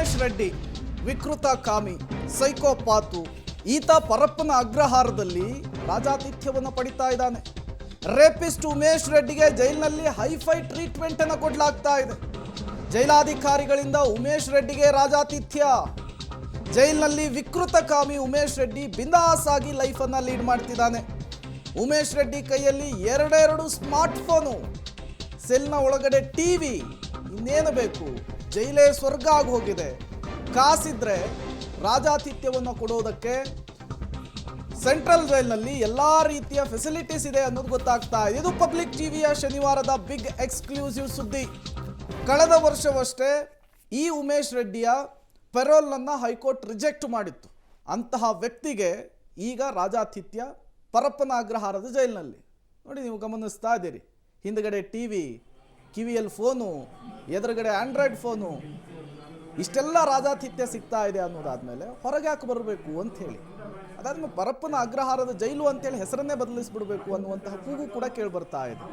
ಉಮೇಶ್ ರೆಡ್ಡಿ ವಿಕೃತ ಕಾಮಿ, ಸೈಕೋಪಾತು. ಈತ ಪರಪ್ಪನ ಅಗ್ರಹಾರದಲ್ಲಿ ರಾಜಾತಿಥ್ಯವನ್ನು ಪಡಿತಾ ಇದ್ದಾನೆ. ರೇಪಿಸ್ಟ್ ಉಮೇಶ್ ರೆಡ್ಡಿಗೆ ಜೈಲಿನಲ್ಲಿ ಹೈಫೈ ಟ್ರೀಟ್ಮೆಂಟ್ ಅನ್ನು ಕೊಡಲಾಗ್ತಾ ಇದೆ. ಜೈಲಾಧಿಕಾರಿಗಳಿಂದ ಉಮೇಶ್ ರೆಡ್ಡಿಗೆ ರಾಜಾತಿಥ್ಯ. ಜೈಲಿನಲ್ಲಿ ವಿಕೃತ ಕಾಮಿ ಉಮೇಶ್ ರೆಡ್ಡಿ ಬಿಂದಾಸ್ ಆಗಿ ಲೈಫ್ ಅನ್ನ ಲೀಡ್ ಮಾಡ್ತಿದ್ದಾನೆ. ಉಮೇಶ್ ರೆಡ್ಡಿ ಕೈಯಲ್ಲಿ ಎರಡೆರಡು ಸ್ಮಾರ್ಟ್ ಫೋನು, ಸೆಲ್ನ ಒಳಗಡೆ ಟಿವಿ, ಇನ್ನೇನು ಬೇಕು? ಜೈಲೇ ಸ್ವರ್ಗ ಆಗಿ ಹೋಗಿದೆ. ಕಾಸಿದ್ರೆ ರಾಜಾತಿಥ್ಯವನ್ನು ಕೊಡೋದಕ್ಕೆ ಸೆಂಟ್ರಲ್ ಜೈಲಿನಲ್ಲಿ ಎಲ್ಲ ರೀತಿಯ ಫೆಸಿಲಿಟೀಸ್ ಇದೆ ಅನ್ನೋದು ಗೊತ್ತಾಗ್ತಾ ಇದೆ. ಇದು ಪಬ್ಲಿಕ್ ಟಿವಿಯ ಶನಿವಾರದ ಬಿಗ್ ಎಕ್ಸ್ಕ್ಲೂಸಿವ್ ಸುದ್ದಿ. ಕಳೆದ ವರ್ಷವಷ್ಟೇ ಈ ಉಮೇಶ್ ರೆಡ್ಡಿಯ ಪೆರೋಲ್ನನ್ನು ಹೈಕೋರ್ಟ್ ರಿಜೆಕ್ಟ್ ಮಾಡಿತ್ತು. ಅಂತಹ ವ್ಯಕ್ತಿಗೆ ಈಗ ರಾಜಾತಿಥ್ಯ ಪರಪ್ಪನ ಅಗ್ರಹಾರದ ಜೈಲಿನಲ್ಲಿ. ನೋಡಿ, ನೀವು ಗಮನಿಸ್ತಾ ಇದ್ದೀರಿ, ಹಿಂದ್ಗಡೆ ಟಿವಿ, ಕಿವಿಯಲ್ಲಿ ಫೋನು, ಎದುರುಗಡೆ ಆಂಡ್ರಾಯ್ಡ್ ಫೋನು, ಇಷ್ಟೆಲ್ಲ ರಾಜಾತಿಥ್ಯ ಸಿಗ್ತಾ ಇದೆ ಅನ್ನೋದಾದ್ಮೇಲೆ ಹೊರಗೆ ಯಾಕೆ ಬರಬೇಕು ಅಂತ ಹೇಳಿ, ಅದಾದ್ಮೇಲೆ ಪರಪ್ಪನ ಅಗ್ರಹಾರದ ಜೈಲು ಅಂತೇಳಿ ಹೆಸರನ್ನೇ ಬದಲಿಸ್ಬಿಡ್ಬೇಕು ಅನ್ನುವಂತಹ ಕೂಗು ಕೂಡ ಕೇಳಿ ಬರ್ತಾ ಇದೆ.